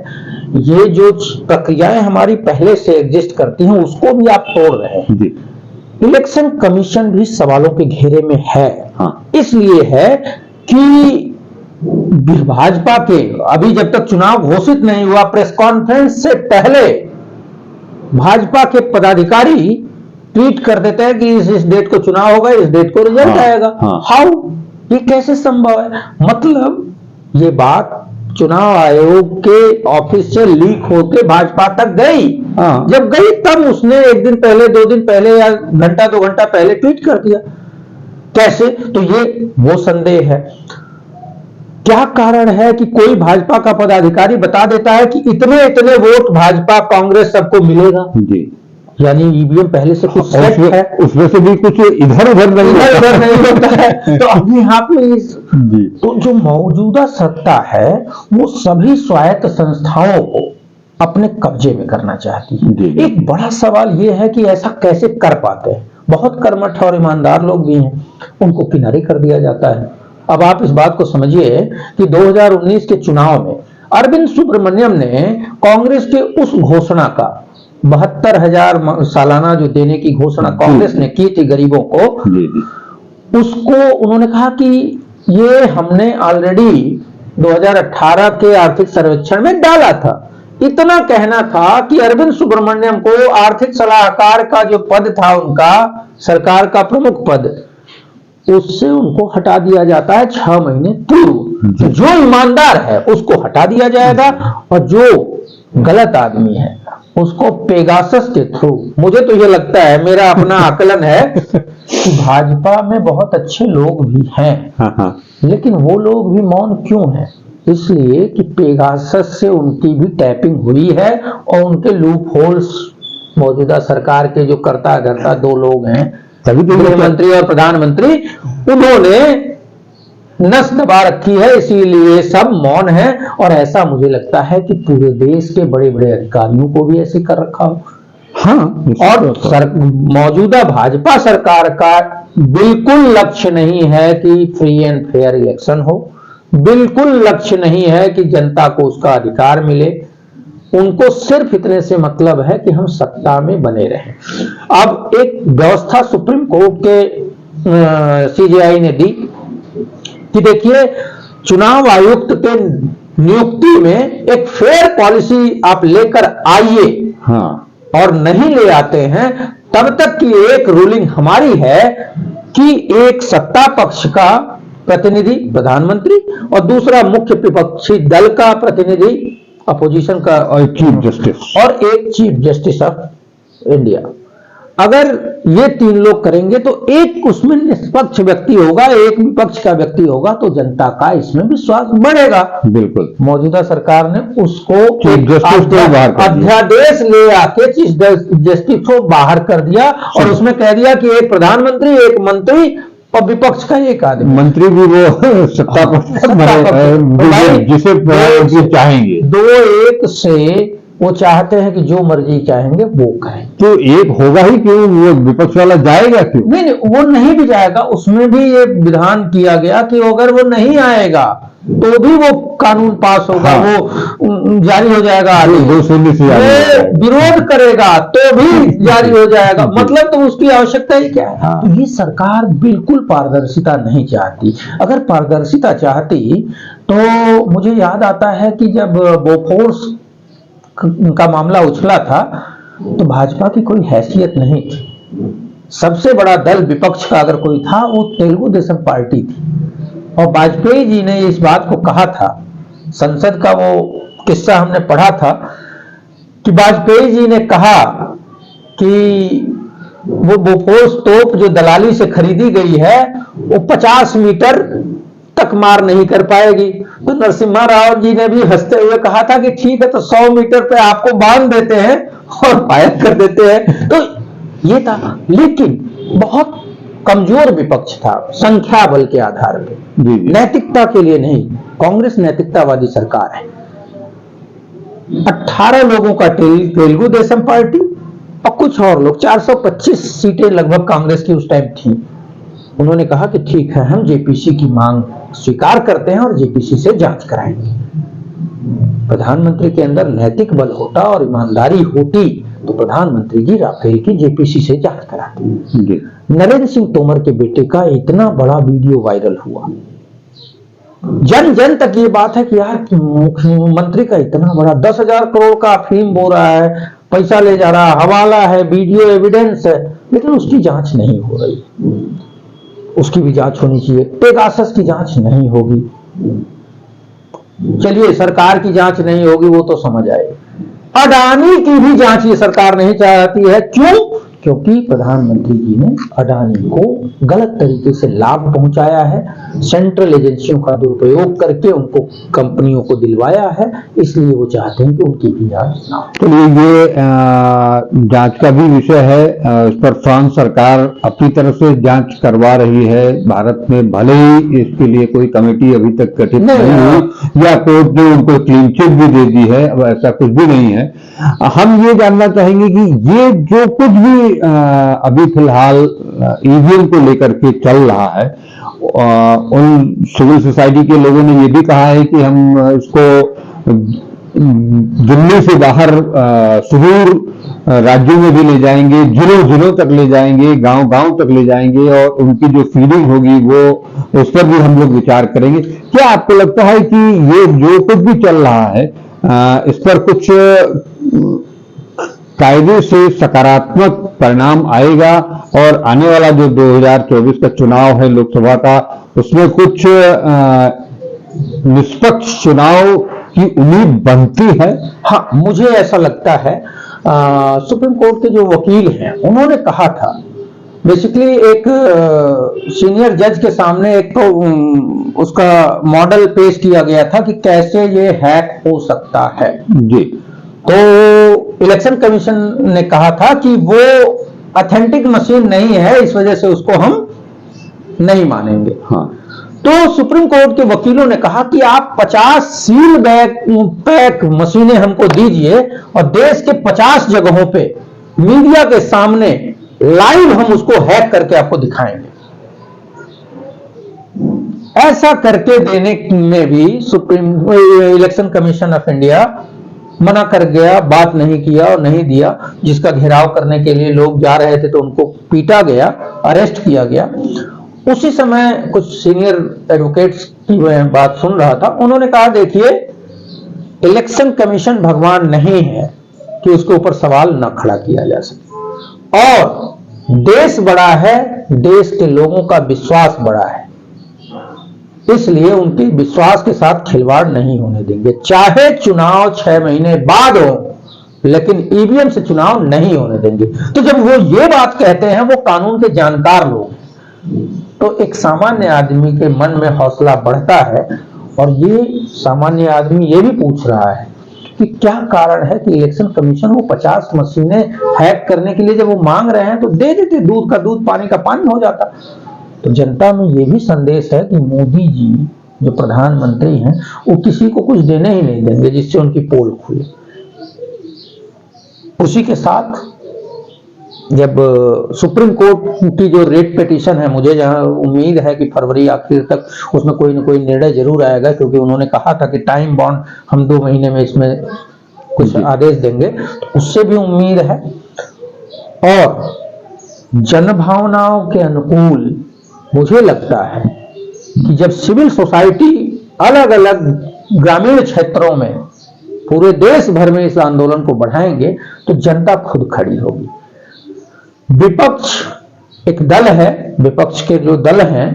ये जो प्रक्रियाएं हमारी पहले से एग्जिस्ट करती हैं उसको भी आप तोड़ रहे हैं जी। इलेक्शन कमीशन भी सवालों के घेरे में है। हाँ। इसलिए है कि भाजपा के, अभी जब तक चुनाव घोषित नहीं हुआ, प्रेस कॉन्फ्रेंस से पहले भाजपा के पदाधिकारी ट्वीट कर देते हैं कि इस डेट को चुनाव होगा, इस डेट को रिजल्ट आएगा। हाउ? ये कैसे संभव है? मतलब ये बात चुनाव आयोग के ऑफिस से लीक होके भाजपा तक गई। जब गई तब उसने 1 दिन पहले, 2 दिन पहले या घंटा 2 घंटा पहले ट्वीट कर दिया। कैसे? तो ये वो संदेह है। क्या कारण है कि कोई भाजपा का पदाधिकारी बता देता है कि इतने इतने वोट भाजपा कांग्रेस सबको मिलेगा जी, यानी ईवीएम पहले से कुछ सेट है, उसमें से भी कुछ इधर उधर नहीं होता है। तो अभी यहाँ पे तो जो मौजूदा सत्ता है वो सभी स्वायत्त संस्थाओं को अपने कब्जे में करना चाहती है। एक बड़ा सवाल ये है कि ऐसा कैसे कर पाते हैं? बहुत कर्मठ और ईमानदार लोग भी हैं, उनको किनारे कर दिया जाता है। अब आप इस बात को समझिए कि 2019 के चुनाव में अरविंद सुब्रमण्यम ने कांग्रेस के उस घोषणा का 72,000 सालाना जो देने की घोषणा कांग्रेस ने की थी गरीबों को, उसको उन्होंने कहा कि ये हमने ऑलरेडी 2018 के आर्थिक सर्वेक्षण में डाला था। इतना कहना था कि अरविंद सुब्रमण्यम को आर्थिक सलाहकार का जो पद था उनका, सरकार का प्रमुख पद, उससे उनको हटा दिया जाता है 6 महीने पूर्व। जो ईमानदार है उसको हटा दिया जाएगा और जो गलत आदमी है उसको पेगासस के थ्रू, मुझे तो ये लगता है, मेरा अपना आकलन है कि भाजपा में बहुत अच्छे लोग भी हैं, लेकिन वो लोग भी मौन क्यों हैं? इसलिए कि पेगासस से उनकी भी टैपिंग हुई है और उनके लूप होल्स मौजूदा सरकार के जो कर्ता धर्ता 2 लोग हैं, गृह मंत्री और प्रधानमंत्री, उन्होंने नस दबा रखी है, इसीलिए सब मौन है। और ऐसा मुझे लगता है कि पूरे देश के बड़े बड़े अधिकारियों को भी ऐसे कर रखा हो। और मौजूदा भाजपा सरकार का बिल्कुल लक्ष्य नहीं है कि फ्री एंड फेयर इलेक्शन हो, बिल्कुल लक्ष्य नहीं है कि जनता को उसका अधिकार मिले। उनको सिर्फ इतने से मतलब है कि हम सत्ता में बने रहें। अब एक व्यवस्था सुप्रीम कोर्ट के सीजेआई ने दी कि देखिए, चुनाव आयुक्त के नियुक्ति में एक फेयर पॉलिसी आप लेकर आइए, और नहीं ले आते हैं तब तक की एक रूलिंग हमारी है कि एक सत्ता पक्ष का प्रतिनिधि प्रधानमंत्री और दूसरा मुख्य विपक्षी दल का प्रतिनिधि अपोजिशन का और चीफ जस्टिस। और एक चीफ जस्टिस ऑफ इंडिया। अगर ये 3 लोग करेंगे तो एक उसमें निष्पक्ष व्यक्ति होगा, एक विपक्ष का व्यक्ति होगा, तो जनता का इसमें विश्वास बढ़ेगा। बिल्कुल। मौजूदा सरकार ने उसको चीफ जस्टिस को बाहर कर दिया, अध्यादेश ले आके चीफ जस्टिस को बाहर कर दिया और उसमें कह दिया कि एक प्रधानमंत्री, एक मंत्री और विपक्ष का एक आदमी। मंत्री भी वो सत्ता पर जिसे चाहेंगे। 2-1 से वो चाहते हैं कि जो मर्जी चाहेंगे वो करें। तो एक होगा ही क्यों, वो विपक्ष वाला जाएगा क्यों? नहीं, वो नहीं भी जाएगा। उसमें भी ये विधान किया गया कि अगर वो नहीं आएगा तो भी वो कानून पास होगा। हाँ। वो जारी हो जाएगा। विरोध करेगा तो भी जारी हो जाएगा। मतलब तो उसकी आवश्यकता ही क्या है? हाँ। तो ये सरकार बिल्कुल पारदर्शिता नहीं चाहती। अगर पारदर्शिता चाहती तो मुझे याद आता है कि जब बोफोर्स का मामला उछला था तो भाजपा की कोई हैसियत नहीं थी। सबसे बड़ा दल विपक्ष का अगर कोई था वो तेलुगु देशम पार्टी थी। और वाजपेयी जी ने इस बात को कहा था, संसद का वो किस्सा हमने पढ़ा था कि वाजपेयी जी ने कहा कि वो बोफोर्स तोप जो दलाली से खरीदी गई है वो 50 मीटर तक मार नहीं कर पाएगी। तो नरसिम्हा राव जी ने भी हंसते हुए कहा था कि ठीक है, तो 100 मीटर पे आपको बांध देते हैं और फायर कर देते हैं। तो ये था, लेकिन बहुत कमजोर विपक्ष था संख्या बल के आधार पे, नैतिकता के लिए नहीं। कांग्रेस नैतिकतावादी सरकार है। 18 लोगों का तेलुगु देशम पार्टी और कुछ और लोग, 425 सीटें लगभग कांग्रेस की उस टाइम थी। उन्होंने कहा कि ठीक है, हम जेपीसी की मांग स्वीकार करते हैं और जेपीसी से जांच कराएंगे। प्रधानमंत्री के अंदर नैतिक बल होता और ईमानदारी होती तो प्रधानमंत्री जी राफेल की जेपीसी से जांच कराते। नरेंद्र सिंह तोमर के बेटे का इतना बड़ा वीडियो वायरल हुआ, जन जन तक ये बात है कि यार मुख्यमंत्री का इतना बड़ा 10,000 करोड़ का अफीम बो रहा है, पैसा ले जा रहा, हवाला है, वीडियो एविडेंस है, लेकिन उसकी जांच नहीं हो रही। उसकी भी जांच होनी चाहिए। पेगासस की जांच नहीं होगी। चलिए, सरकार की जांच नहीं होगी वो तो समझ आए। अडानी की भी जांच ये सरकार नहीं चाहती है। क्यों? क्योंकि प्रधानमंत्री जी ने अडानी को गलत तरीके से लाभ पहुंचाया है, सेंट्रल एजेंसियों का दुरुपयोग करके उनको कंपनियों को दिलवाया है, इसलिए वो चाहते हैं कि उनकी भी जांच ना हो। तो ये जांच का भी विषय है। इस पर फ्रांस सरकार अपनी तरफ से जांच करवा रही है भारत में, भले ही इसके लिए कोई कमेटी अभी तक गठित नहीं हुई या कोर्ट ने उनको क्लीन चिट भी दे दी है, अब ऐसा कुछ भी नहीं है। हम ये जानना चाहेंगे कि ये जो कुछ भी अभी फिलहाल ईवीएम को लेकर के चल रहा है, उन सिविल सोसाइटी के लोगों ने ये भी कहा है कि हम इसको दिल्ली से बाहर सुदूर राज्यों में भी ले जाएंगे, जिलों जिलों तक ले जाएंगे, गांव गांव तक ले जाएंगे और उनकी जो फीडिंग होगी वो उस पर भी हम लोग विचार करेंगे। क्या आपको लगता है कि ये जो कुछ भी चल रहा है इस पर कुछ कायदे से सकारात्मक परिणाम आएगा और आने वाला जो 2024 का चुनाव है लोकसभा का, उसमें कुछ निष्पक्ष चुनाव की उम्मीद बनती है? हाँ, मुझे ऐसा लगता है। सुप्रीम कोर्ट के जो वकील हैं उन्होंने कहा था, बेसिकली एक सीनियर जज के सामने एक तो उसका मॉडल पेश किया गया था कि कैसे ये हैक हो सकता है जी। तो इलेक्शन कमीशन ने कहा था कि वो ऑथेंटिक मशीन नहीं है, इस वजह से उसको हम नहीं मानेंगे। हाँ। तो सुप्रीम कोर्ट के वकीलों ने कहा कि आप 50 सील पैक मशीनें हमको दीजिए और देश के 50 जगहों पे मीडिया के सामने लाइव हम उसको हैक करके आपको दिखाएंगे। ऐसा करके देने में भी supreme election commission of India मना कर गया, बात नहीं किया और नहीं दिया। जिसका घेराव करने के लिए लोग जा रहे थे तो उनको पीटा गया, अरेस्ट किया गया। उसी समय कुछ सीनियर एडवोकेट्स की बात सुन रहा था, उन्होंने कहा देखिए, इलेक्शन कमीशन भगवान नहीं है कि उसके ऊपर सवाल न खड़ा किया जा सके, और देश बड़ा है, देश के लोगों का विश्वास बड़ा है। इसलिए उनके विश्वास के साथ खिलवाड़ नहीं होने देंगे। चाहे चुनाव 6 महीने बाद हो, लेकिन ईवीएम से चुनाव नहीं होने देंगे। तो जब वो ये बात कहते हैं, वो कानून के जानकार लोग, तो एक सामान्य आदमी के मन में हौसला बढ़ता है। और ये सामान्य आदमी ये भी पूछ रहा है कि क्या कारण है कि इलेक्शन कमीशन वो 50 मशीनें हैक करने के लिए जब वो मांग रहे हैं तो दे देते, दूध का दूध पानी का पानी हो जाता। तो जनता में ये भी संदेश है कि मोदी जी जो प्रधानमंत्री हैं वो किसी को कुछ देने ही नहीं देंगे जिससे उनकी पोल खुले। उसी के साथ जब सुप्रीम कोर्ट की जो रेट पिटीशन है, मुझे जहां उम्मीद है कि फरवरी आखिर तक उसमें कोई ना कोई निर्णय जरूर आएगा, क्योंकि उन्होंने कहा था कि टाइम बॉन्ड हम 2 महीने में इसमें कुछ आदेश देंगे, तो उससे भी उम्मीद है। और जनभावनाओं के अनुकूल मुझे लगता है कि जब सिविल सोसाइटी अलग अलग ग्रामीण क्षेत्रों में पूरे देश भर में इस आंदोलन को बढ़ाएंगे तो जनता खुद खड़ी होगी। विपक्ष एक दल है, विपक्ष के जो दल हैं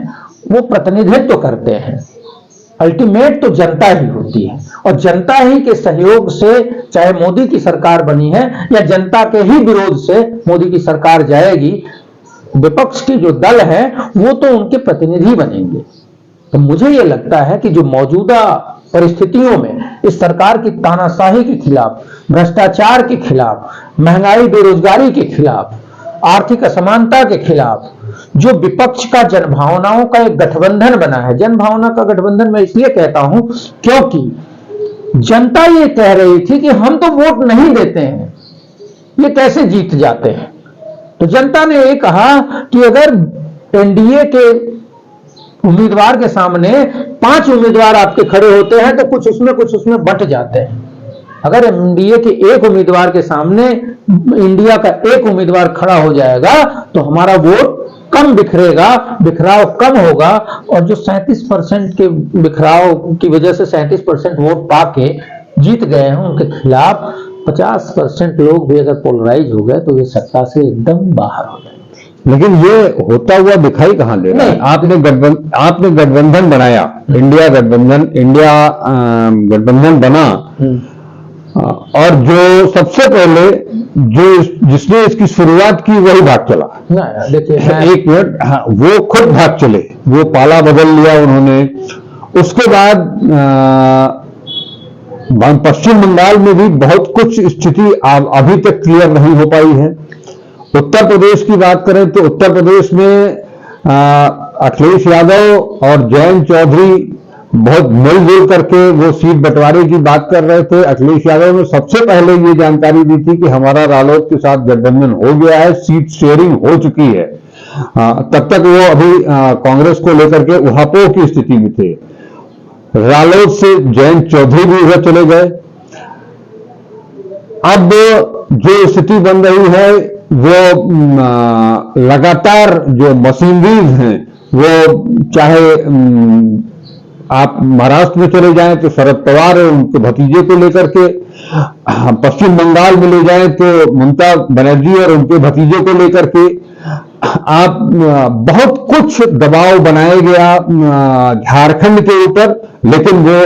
वो प्रतिनिधित्व करते हैं, अल्टीमेट तो जनता ही होती है। और जनता ही के सहयोग से चाहे मोदी की सरकार बनी है या जनता के ही विरोध से मोदी की सरकार जाएगी, विपक्ष के जो दल है वो तो उनके प्रतिनिधि बनेंगे। तो मुझे ये लगता है कि जो मौजूदा परिस्थितियों में इस सरकार की तानाशाही के खिलाफ, भ्रष्टाचार के खिलाफ, महंगाई बेरोजगारी के खिलाफ, आर्थिक असमानता के खिलाफ जो विपक्ष का जनभावनाओं का एक गठबंधन बना है, जनभावना का गठबंधन मैं इसलिए कहता हूं क्योंकि जनता ये कह रही थी कि हम तो वोट नहीं देते हैं, ये कैसे जीत जाते हैं। तो जनता ने ये कहा कि अगर एनडीए के उम्मीदवार के सामने 5 उम्मीदवार आपके खड़े होते हैं तो कुछ उसमें बट जाते हैं। अगर एनडीए के एक उम्मीदवार के सामने इंडिया का एक उम्मीदवार खड़ा हो जाएगा तो हमारा वोट कम बिखरेगा, बिखराव कम होगा। और जो 37% के बिखराव की वजह से 37% वोट पाके जीत गए हैं, उनके खिलाफ 50% लोग भी अगर पोलराइज हो गए तो ये सत्ता से एकदम बाहर हो जाए। लेकिन ये होता हुआ दिखाई कहां दे रहा है? आपने गठबंधन बनाया, इंडिया गठबंधन बना, और जो सबसे पहले जिसने इसकी शुरुआत की वही भाग चला। देखिए एक मिनट, हाँ, वो खुद भाग चले, वो पाला बदल लिया उन्होंने। उसके बाद पश्चिम बंगाल में भी बहुत कुछ स्थिति अभी तक क्लियर नहीं हो पाई है। उत्तर प्रदेश की बात करें तो उत्तर प्रदेश में अखिलेश यादव और जयंत चौधरी बहुत मिलजुल करके वो सीट बंटवारे की बात कर रहे थे। अखिलेश यादव ने सबसे पहले ये जानकारी दी थी कि हमारा रालोद के साथ गठबंधन हो गया है, सीट शेयरिंग हो चुकी है। तब तक वो अभी कांग्रेस को लेकर के उहापोह की स्थिति में थे। रालोद से जयंत चौधरी भी उधर चले गए। अब जो स्थिति बन रही है वो लगातार जो मशीनरीज हैं, वो चाहे आप महाराष्ट्र में चले जाएं तो शरद पवार और उनके भतीजे को लेकर के, पश्चिम बंगाल में ले जाएं तो ममता बनर्जी और उनके भतीजे को लेकर के, आप बहुत कुछ दबाव बनाया गया झारखंड के ऊपर। लेकिन वो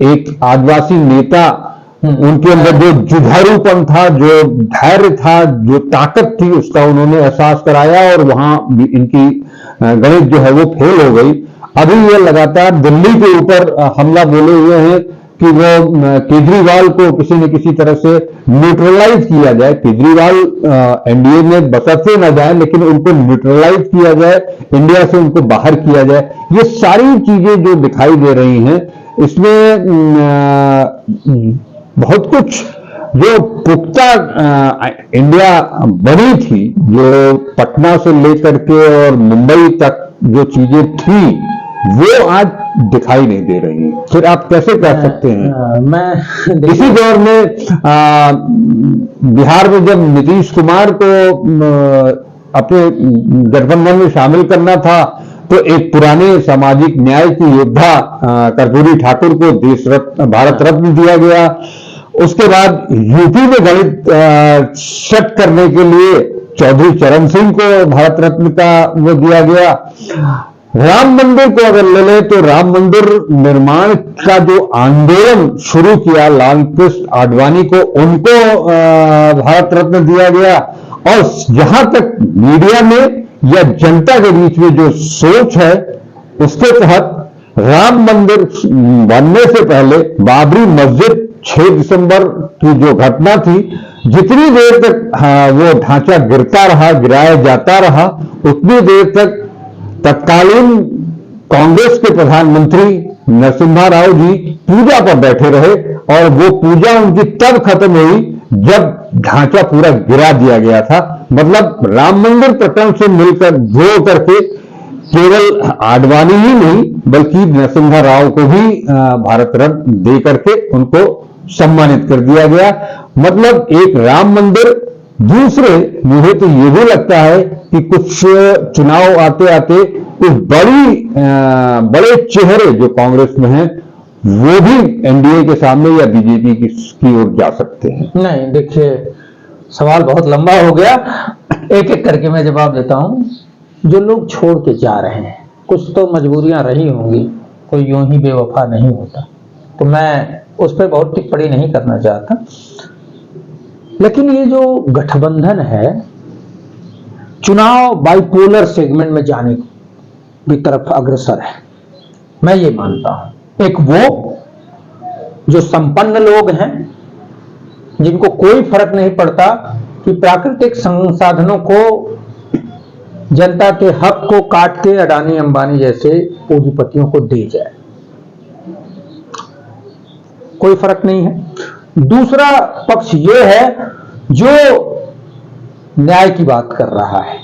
एक आदिवासी नेता, उनके अंदर जो जुझारूपन था, जो धैर्य था, जो ताकत थी, उसका उन्होंने एहसास कराया और वहां इनकी गणित जो है वो फेल हो गई। अभी ये लगातार दिल्ली के ऊपर हमला बोले हुए हैं कि वो केजरीवाल को किसी न किसी तरह से न्यूट्रलाइज किया जाए। केजरीवाल एनडीए में बसते न जाए, लेकिन उनको न्यूट्रलाइज किया जाए, इंडिया से उनको बाहर किया जाए। ये सारी चीजें जो दिखाई दे रही हैं, इसमें बहुत कुछ जो पुख्ता इंडिया बनी थी, जो पटना से लेकर के और मुंबई तक जो चीजें थी, वो आज दिखाई नहीं दे रही। फिर आप कैसे कह सकते हैं? मैं इसी दौर में बिहार में जब नीतीश कुमार को अपने गठबंधन में शामिल करना था तो एक पुराने सामाजिक न्याय की योद्धा कर्पूरी ठाकुर को भारत रत्न दिया गया। उसके बाद यूपी में गणित सेट करने के लिए चौधरी चरण सिंह को भारत रत्न का वो दिया गया। राम मंदिर को अगर ले लें तो राम मंदिर निर्माण का जो आंदोलन शुरू किया लाल कृष्ण आडवाणी को, उनको भारत रत्न दिया गया। और जहां तक मीडिया में या जनता के बीच में जो सोच है, उसके तहत राम मंदिर बनने से पहले बाबरी मस्जिद 6 दिसंबर की जो घटना थी, जितनी देर तक वो ढांचा गिरता रहा, गिराया जाता रहा, उतनी देर तक तत्कालीन कांग्रेस के प्रधानमंत्री नरसिम्हा राव जी पूजा पर बैठे रहे, और वो पूजा उनकी तब खत्म हुई जब ढांचा पूरा गिरा दिया गया था। मतलब राम मंदिर प्रकरण से मिलकर जोड़ करके केवल आडवाणी ही नहीं बल्कि नरसिम्हा राव को भी भारत रत्न दे करके उनको सम्मानित कर दिया गया। मतलब एक राम मंदिर, दूसरे मुझे तो ये भी लगता है कि कुछ चुनाव आते आते कुछ बड़े चेहरे जो कांग्रेस में हैं वो भी एनडीए के सामने या बीजेपी की ओर जा सकते हैं। नहीं, देखिए सवाल बहुत लंबा हो गया, एक एक करके मैं जवाब देता हूं। जो लोग छोड़ के जा रहे हैं, कुछ तो मजबूरियां रही होंगी, कोई यूं ही बेवफा नहीं होता, तो मैं उस पर बहुत टिप्पणी नहीं करना चाहता। लेकिन ये जो गठबंधन है, चुनाव बाइपोलर सेगमेंट में जाने की तरफ अग्रसर है, मैं ये मानता हूं। एक वो जो संपन्न लोग हैं, जिनको कोई फर्क नहीं पड़ता कि प्राकृतिक संसाधनों को, जनता के हक को काट के अडानी अंबानी जैसे पूंजीपतियों को दे जाए, कोई फर्क नहीं है। दूसरा पक्ष यह है जो न्याय की बात कर रहा है,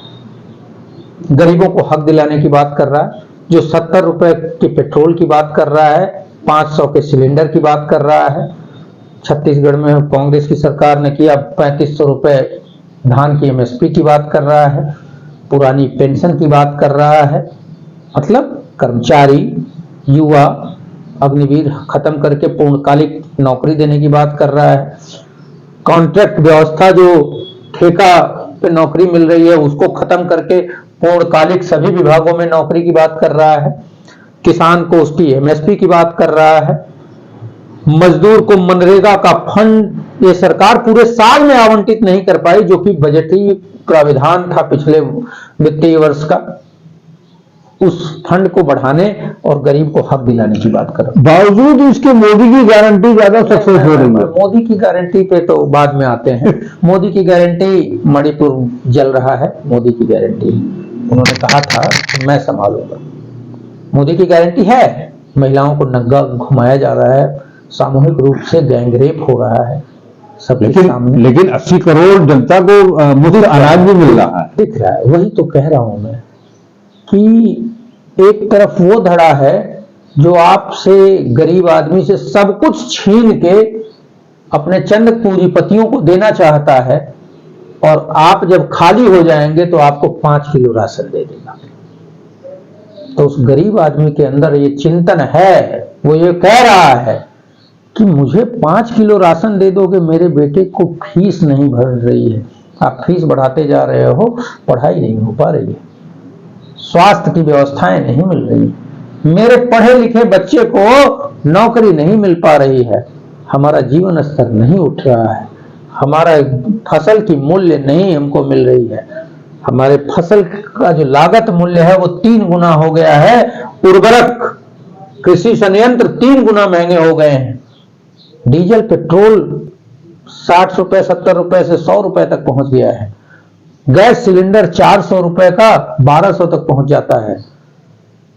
गरीबों को हक दिलाने की बात कर रहा है, जो 70 रुपए के पेट्रोल की बात कर रहा है, 500 के सिलेंडर की बात कर रहा है। छत्तीसगढ़ में कांग्रेस की सरकार ने किया 3500 रुपए धान की एमएसपी की बात कर रहा है, पुरानी पेंशन की बात कर रहा है। मतलब कर्मचारी, युवा, अग्निवीर खत्म करके पूर्णकालिक नौकरी देने की बात कर रहा है। कॉन्ट्रैक्ट व्यवस्था जो ठेका पे नौकरी मिल रही है उसको खत्म करके पूर्णकालिक सभी विभागों में नौकरी की बात कर रहा है। किसान को उसकी एमएसपी की बात कर रहा है। मजदूर को मनरेगा का फंड ये सरकार पूरे साल में आवंटित नहीं कर पाई, जो कि बजटीय प्राविधान था पिछले वित्तीय वर्ष का, उस फंड को बढ़ाने और गरीब को हक दिलाने की बात कर रहा है। बावजूद इसके मोदी की गारंटी ज्यादा सक्सेस हो रही है। मोदी की गारंटी पे तो बाद में आते हैं। मोदी की गारंटी, मणिपुर जल रहा है, मोदी की गारंटी, उन्होंने कहा था कि मैं संभालूंगा। मोदी की गारंटी है, महिलाओं को नंगा घुमाया जा रहा है, सामूहिक रूप से गैंगरेप हो रहा है सबके सामने। लेकिन 80 करोड़ जनता को मुफ्त अनाज भी मिल रहा है, दिख रहा है। वही तो कह रहा हूं मैं कि एक तरफ वो धड़ा है जो आपसे, गरीब आदमी से सब कुछ छीन के अपने चंद पूंजीपतियों को देना चाहता है, और आप जब खाली हो जाएंगे तो आपको 5 किलो राशन दे देगा। तो उस गरीब आदमी के अंदर ये चिंतन है, वो ये कह रहा है कि मुझे 5 किलो राशन दे दोगे, मेरे बेटे को फीस नहीं भर रही है, आप फीस बढ़ाते जा रहे हो, पढ़ाई नहीं हो पा रही है, स्वास्थ्य की व्यवस्थाएं नहीं मिल रही, मेरे पढ़े लिखे बच्चे को नौकरी नहीं मिल पा रही है, हमारा जीवन स्तर नहीं उठ रहा है, हमारा फसल की मूल्य नहीं हमको मिल रही है, हमारे फसल का जो लागत मूल्य है वो 3 गुना हो गया है, उर्वरक, कृषि संयंत्र 3 गुना महंगे हो गए हैं, डीजल पेट्रोल 60 रुपए 70 रुपए से 100 रुपए तक पहुंच गया है, गैस सिलेंडर 400 रुपए का 1200 तक पहुंच जाता है।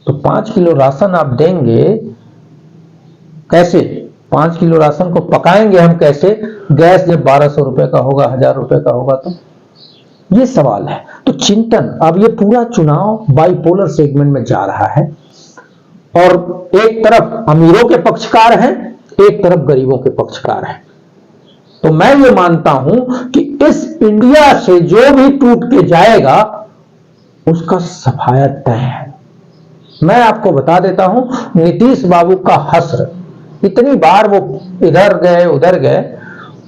तो 5 किलो राशन आप देंगे कैसे? 5 किलो राशन को पकाएंगे हम कैसे? गैस जब 1200 रुपए का होगा, 1000 रुपए का होगा, तो ये सवाल है। तो चिंतन, अब ये पूरा चुनाव बाइपोलर सेगमेंट में जा रहा है, और एक तरफ अमीरों के पक्षकार हैं, एक तरफ गरीबों के पक्षकार हैं। तो मैं ये मानता हूं कि इस इंडिया से जो भी टूट के जाएगा उसका सफाया तय है। मैं आपको बता देता हूं, नीतीश बाबू का हस्र, इतनी बार वो इधर गए उधर गए,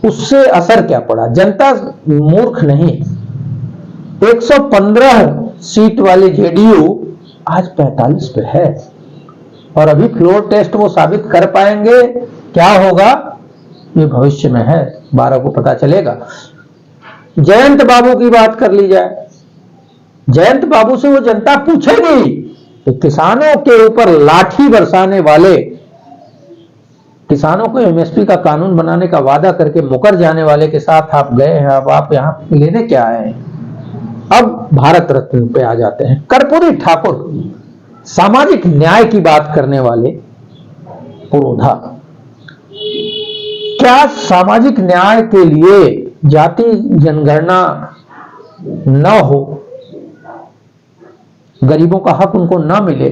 उससे असर क्या पड़ा? जनता मूर्ख नहीं। 115 सीट वाली जेडीयू आज 45 पे है, और अभी फ्लोर टेस्ट वो साबित कर पाएंगे, क्या होगा ये भविष्य में है, 12 को पता चलेगा। जयंत बाबू की बात कर ली जाए, जयंत बाबू से वो जनता पूछेगी कि किसानों के ऊपर लाठी बरसाने वाले, किसानों को एमएसपी का कानून बनाने का वादा करके मुकर जाने वाले के साथ आप गए हैं, अब आप यहां लेने क्या आए हैं। अब भारत रत्न पे आ जाते हैं। कर्पूरी ठाकुर सामाजिक न्याय की बात करने वाले पुरोधा, क्या सामाजिक न्याय के लिए जाति जनगणना न हो, गरीबों का हक उनको ना मिले,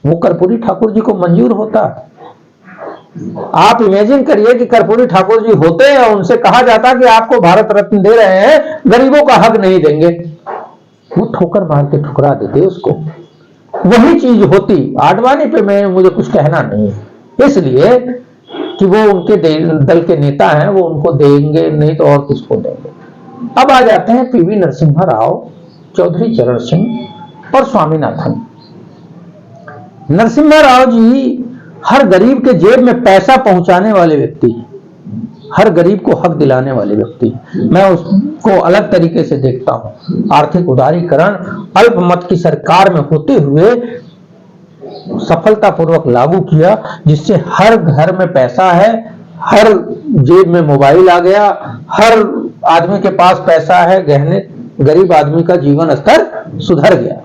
वो कर्पूरी ठाकुर जी को मंजूर होता? आप इमेजिन करिए कि कर्पूरी ठाकुर जी होते हैं, उनसे कहा जाता कि आपको भारत रत्न दे रहे हैं, गरीबों का हक नहीं देंगे, वो ठोकर मार के ठुकरा देते उसको। वही चीज होती आडवाणी पे, मैं मुझे कुछ कहना नहीं है, इसलिए कि वो उनके दल के नेता हैं, वो उनको देंगे, नहीं तो और किसको देंगे। अब आ जाते हैं पीवी नरसिम्हा राव, चौधरी चरण सिंह और स्वामीनाथन। नरसिम्हा राव जी हर गरीब के जेब में पैसा पहुंचाने वाले व्यक्ति, हर गरीब को हक दिलाने वाले व्यक्ति, मैं उसको अलग तरीके से देखता हूं। आर्थिक उदारीकरण अल्पमत की सरकार में होते हुए सफलतापूर्वक लागू किया, जिससे हर घर में पैसा है, हर जेब में मोबाइल आ गया, हर आदमी के पास पैसा है, गहने, गरीब आदमी का जीवन स्तर सुधर गया।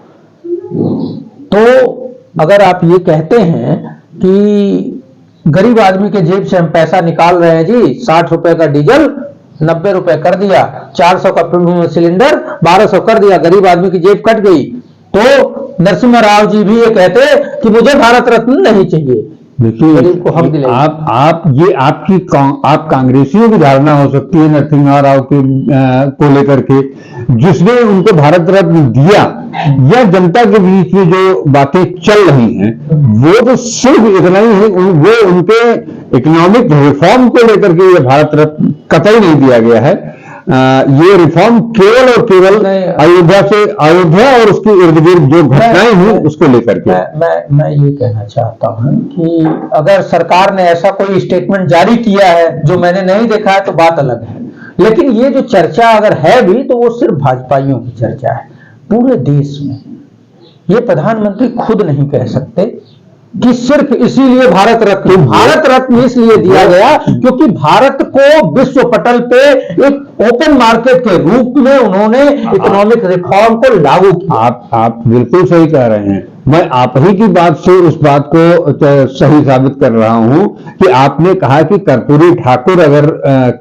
तो अगर आप ये कहते हैं कि गरीब आदमी के जेब से हम पैसा निकाल रहे हैं जी, 60 रुपए का डीजल 90 रुपए कर दिया, 400 का सिलेंडर 1200 कर दिया, गरीब आदमी की जेब कट गई, तो नरसिम्हा राव जी भी ये कहते कि मुझे भारत रत्न नहीं चाहिए। देखिए, आप कांग्रेसियों की धारणा हो सकती है नरसिम्हा राव के को लेकर के, जिसने उनको भारत रत्न दिया, या जनता के बीच में जो बातें चल रही हैं वो तो सिर्फ इतना ही है, वो उनके इकोनॉमिक रिफॉर्म को लेकर के ये भारत रत्न कतई नहीं दिया गया है। ये रिफॉर्म केवल और केवल अयोध्या और उसके इर्द गिर्द जो घटनाएं हुई उसको लेकर के। मैं ये कहना चाहता हूं कि अगर सरकार ने ऐसा कोई स्टेटमेंट जारी किया है जो मैंने नहीं देखा है तो बात अलग है, लेकिन ये जो चर्चा अगर है भी तो वो सिर्फ भाजपाइयों की चर्चा है। पूरे देश में ये प्रधानमंत्री खुद नहीं कह सकते कि सिर्फ इसीलिए भारत रत्न इसलिए दिया गया क्योंकि भारत को विश्व पटल पे एक ओपन मार्केट के रूप में उन्होंने इकोनॉमिक रिफॉर्म को लागू किया। आप बिल्कुल सही कह रहे हैं। मैं आप ही की बात से उस बात को सही साबित कर रहा हूं कि आपने कहा कि कर्पूरी ठाकुर अगर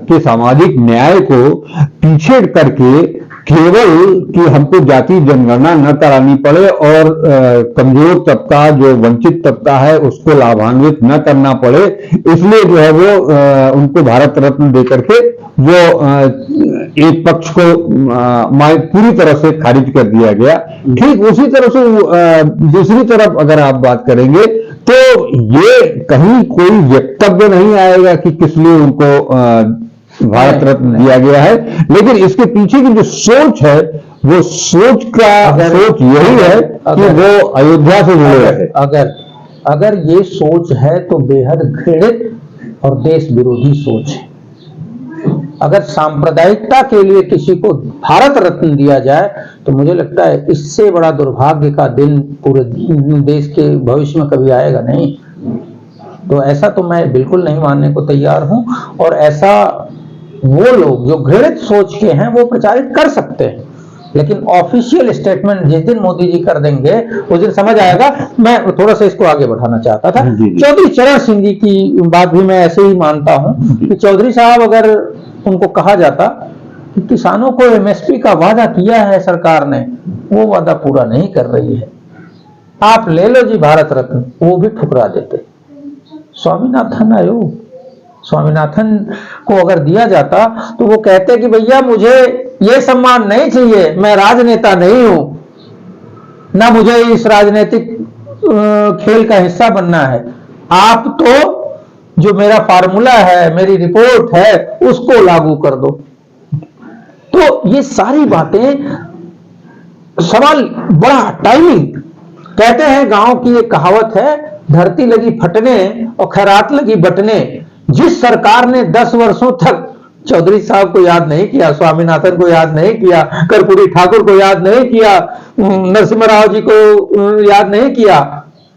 के सामाजिक न्याय को पीछे करके केवल कि हमको जाति जनगणना न करानी पड़े और कमजोर तबका, जो वंचित तबका है, उसको लाभान्वित न करना पड़े, इसलिए जो है वो उनको भारत रत्न देकर के वो एक पक्ष को पूरी तरह से खारिज कर दिया गया। ठीक उसी तरह से दूसरी तरफ अगर आप बात करेंगे तो ये कहीं कोई वक्तव्य नहीं आएगा कि किस लिए उनको भारत रत्न दिया गया है, लेकिन इसके पीछे की जो सोच है वो सोच यही है कि वो अयोध्या से जुड़े रहे। अगर ये सोच है तो बेहद घृणित और देश विरोधी सोच है। अगर सांप्रदायिकता के लिए किसी को भारत रत्न दिया जाए तो मुझे लगता है इससे बड़ा दुर्भाग्य का दिन पूरे देश के भविष्य में कभी आएगा नहीं। तो ऐसा तो मैं बिल्कुल नहीं मानने को तैयार हूं, और ऐसा वो लोग जो घृणित सोच के हैं वो प्रचारित कर सकते हैं, लेकिन ऑफिशियल स्टेटमेंट जिस दिन मोदी जी कर देंगे उस दिन समझ आएगा। मैं थोड़ा सा इसको आगे बढ़ाना चाहता था। चौधरी चरण सिंह जी की बात भी मैं ऐसे ही मानता हूं कि चौधरी साहब, अगर उनको कहा जाता कि किसानों को एमएसपी का वादा किया है सरकार ने, वो वादा पूरा नहीं कर रही है, आप ले लो जी भारत रत्न, वो भी ठुकरा देते। स्वामीनाथन आयोग, स्वामीनाथन को अगर दिया जाता तो वो कहते कि भैया मुझे ये सम्मान नहीं चाहिए, मैं राजनेता नहीं हूं, ना मुझे इस राजनीतिक खेल का हिस्सा बनना है, आप तो जो मेरा फार्मूला है, मेरी रिपोर्ट है, उसको लागू कर दो। तो ये सारी बातें, सवाल बड़ा टाइमिंग, कहते हैं, गांव की एक कहावत है, धरती लगी फटने और खैरात लगी बटने। जिस सरकार ने 10 वर्षों तक चौधरी साहब को याद नहीं किया, स्वामीनाथन को याद नहीं किया, कर्पूरी ठाकुर को याद नहीं किया, नरसिम्हा राव जी को याद नहीं किया,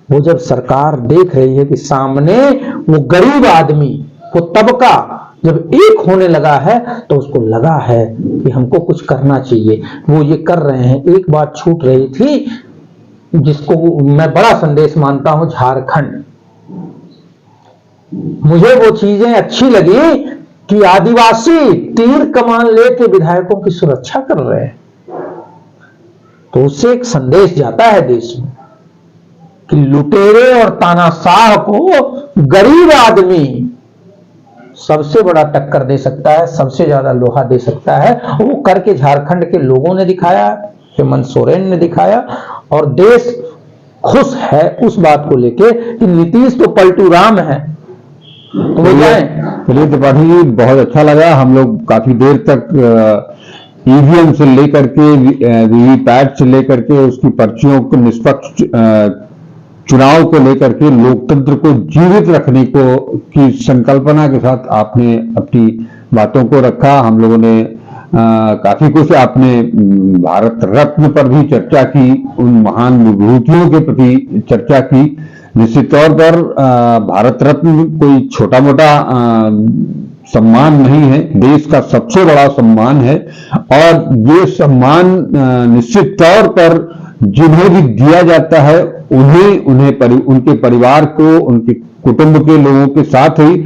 वो जब सरकार देख रही है कि सामने वो गरीब आदमी, वो तबका जब एक होने लगा है, तो उसको लगा है कि हमको कुछ करना चाहिए। वो ये कर रहे हैं। एक बात छूट रही थी जिसको मैं बड़ा संदेश मानता हूं, झारखंड। मुझे वो चीजें अच्छी लगी कि आदिवासी तीर कमान लेके विधायकों की सुरक्षा कर रहे हैं। तो उससे एक संदेश जाता है देश में कि लुटेरे और तानाशाह को गरीब आदमी सबसे बड़ा टक्कर दे सकता है, सबसे ज्यादा लोहा दे सकता है। वो करके झारखंड के लोगों ने दिखाया, हेमंत सोरेन ने दिखाया, और देश खुश है उस बात को लेके कि नीतीश तो पलटू राम है। तो वो जाए। चलिए त्रिपाठी जी, बहुत अच्छा लगा। हम लोग काफी देर तक ईवीएम से लेकर के वीवीपैट से लेकर के उसकी पर्चियों को निष्पक्ष चुनाव को लेकर के लोकतंत्र को जीवित रखने को की संकल्पना के साथ आपने अपनी बातों को रखा। हम लोगों ने काफी कुछ, आपने भारत रत्न पर भी चर्चा की, उन महान विभूतियों के प्रति चर्चा की। निश्चित तौर पर भारत रत्न कोई छोटा मोटा सम्मान नहीं है, देश का सबसे बड़ा सम्मान है। और ये सम्मान निश्चित तौर पर जिन्हें भी दिया जाता है उनके परिवार को, उनके कुटुंब के लोगों के साथ ही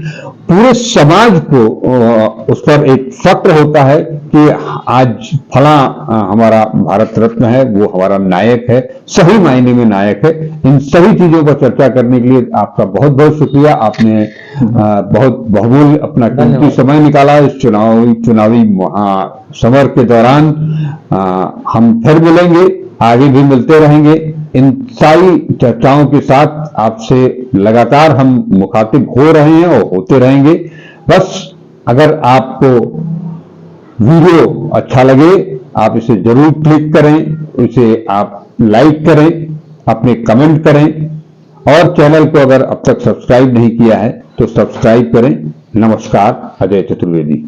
पूरे समाज को उस पर एक फक्र होता है कि आज फला हमारा भारत रत्न है, वो हमारा नायक है, सही मायने में नायक है। इन सभी चीजों पर चर्चा करने के लिए आपका बहुत बहुत शुक्रिया। आपने बहुत बहुमूल्य अपना कीमती समय निकाला इस चुनावी महासमर के दौरान। हम फिर मिलेंगे, आगे भी मिलते रहेंगे। इन सारी चर्चाओं के साथ आपसे लगातार हम मुखातिब हो रहे हैं और होते रहेंगे। बस अगर आपको वीडियो अच्छा लगे, आप इसे जरूर क्लिक करें, इसे आप लाइक करें, अपने कमेंट करें, और चैनल को अगर अब तक सब्सक्राइब नहीं किया है तो सब्सक्राइब करें। नमस्कार, अजय चतुर्वेदी।